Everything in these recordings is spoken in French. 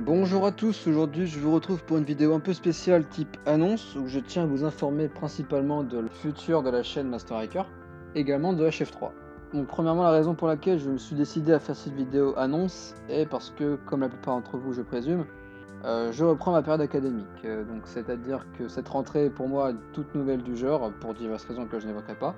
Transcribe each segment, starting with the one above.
Bonjour à tous, aujourd'hui je vous retrouve pour une vidéo un peu spéciale type annonce où je tiens à vous informer principalement de le futur de la chaîne Master Hacker, également de HF3. Donc premièrement la raison pour laquelle je me suis décidé à faire cette vidéo annonce est parce que, comme la plupart d'entre vous je présume, je reprends ma période académique. Donc c'est-à-dire que cette rentrée est pour moi toute nouvelle du genre, pour diverses raisons que je n'évoquerai pas.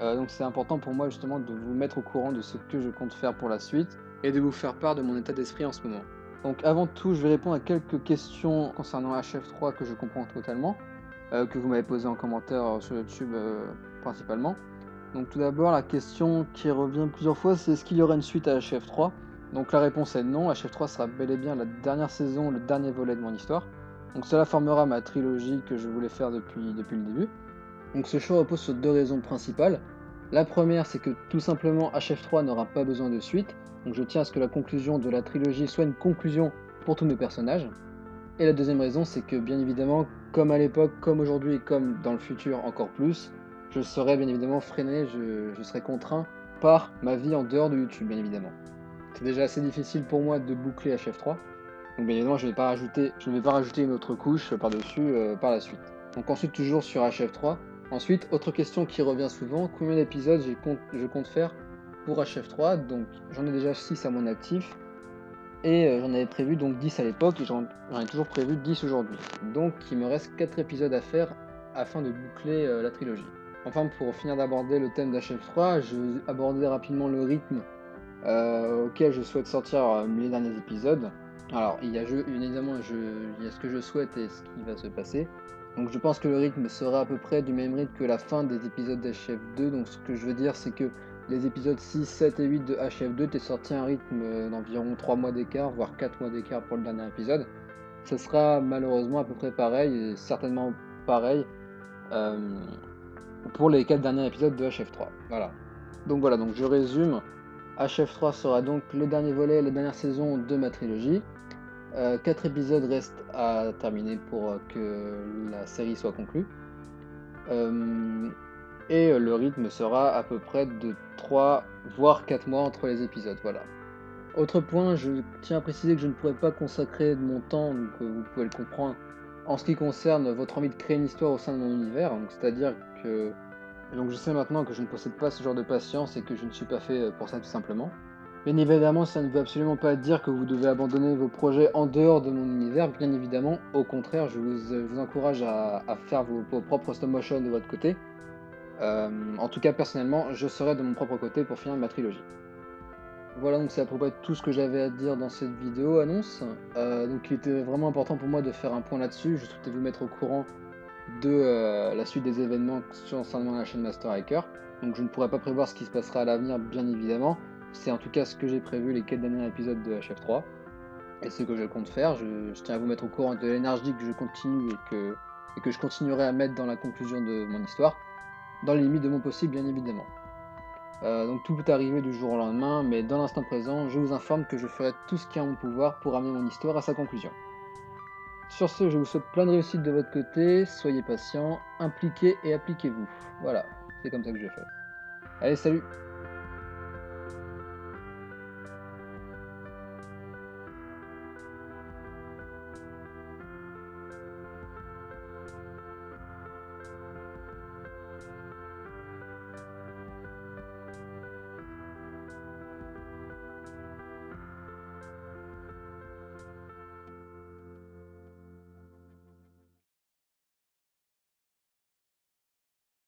Donc c'est important pour moi justement de vous mettre au courant de ce que je compte faire pour la suite et de vous faire part de mon état d'esprit en ce moment. Donc avant tout, je vais répondre à quelques questions concernant HF3 que je comprends totalement, que vous m'avez posées en commentaire sur YouTube principalement. Donc tout d'abord, la question qui revient plusieurs fois, c'est est-ce qu'il y aura une suite à HF3? Donc la réponse est non, HF3 sera bel et bien la dernière saison, le dernier volet de mon histoire. Donc cela formera ma trilogie que je voulais faire depuis le début. Donc ce choix repose sur deux raisons principales. La première, c'est que tout simplement HF3 n'aura pas besoin de suite, donc je tiens à ce que la conclusion de la trilogie soit une conclusion pour tous mes personnages. Et la deuxième raison, c'est que bien évidemment, comme à l'époque, comme aujourd'hui et comme dans le futur encore plus, je serai bien évidemment freiné, je serai contraint par ma vie en dehors de YouTube, bien évidemment. C'est déjà assez difficile pour moi de boucler HF3, donc bien évidemment je ne vais pas rajouter une autre couche par-dessus par la suite. Donc ensuite toujours sur HF3. Ensuite, autre question qui revient souvent, combien d'épisodes je compte faire pour HF3? Donc j'en ai déjà 6 à mon actif, et j'en avais prévu donc 10 à l'époque, et j'en ai toujours prévu 10 aujourd'hui. Donc il me reste 4 épisodes à faire afin de boucler la trilogie. Enfin, pour finir d'aborder le thème d'HF3, je vais aborder rapidement le rythme auquel je souhaite sortir les derniers épisodes. Alors, évidemment, il y a ce que je souhaite et ce qui va se passer. Donc, je pense que le rythme sera à peu près du même rythme que la fin des épisodes d'HF2. Donc, ce que je veux dire, c'est que les épisodes 6, 7 et 8 de HF2 étaient sortis à un rythme d'environ 3 mois d'écart, voire 4 mois d'écart pour le dernier épisode. Ce sera malheureusement à peu près pareil, et certainement pareil euh, pour les 4 derniers épisodes de HF3. Voilà, donc je résume. HF3 sera donc le dernier volet, la dernière saison de ma trilogie. 4 épisodes restent à terminer pour que la série soit conclue. Et le rythme sera à peu près de 3 voire 4 mois entre les épisodes, voilà. Autre point, je tiens à préciser que je ne pourrais pas consacrer de mon temps, donc vous pouvez le comprendre, en ce qui concerne votre envie de créer une histoire au sein de mon univers, donc c'est-à-dire que donc je sais maintenant que je ne possède pas ce genre de patience et que je ne suis pas fait pour ça tout simplement. Bien évidemment, ça ne veut absolument pas dire que vous devez abandonner vos projets en dehors de mon univers, bien évidemment. Au contraire, je vous encourage à faire vos propres stop motion de votre côté. En tout cas, personnellement, je serai de mon propre côté pour finir ma trilogie. Voilà, donc c'est à peu près tout ce que j'avais à dire dans cette vidéo annonce. Donc il était vraiment important pour moi de faire un point là-dessus. Je souhaitais vous mettre au courant de la suite des événements concernant la chaîne Master Hacker. Donc je ne pourrais pas prévoir ce qui se passera à l'avenir, bien évidemment. C'est en tout cas ce que j'ai prévu les 4 derniers épisodes de HF3. Et ce que je compte faire. Je tiens à vous mettre au courant de l'énergie que je continue et que je continuerai à mettre dans la conclusion de mon histoire, dans les limites de mon possible, bien évidemment. Donc tout peut arriver du jour au lendemain, mais dans l'instant présent, je vous informe que je ferai tout ce qui est en mon pouvoir pour amener mon histoire à sa conclusion. Sur ce, je vous souhaite plein de réussite de votre côté, soyez patient, impliquez et appliquez-vous. Voilà, c'est comme ça que je fais. Allez, salut!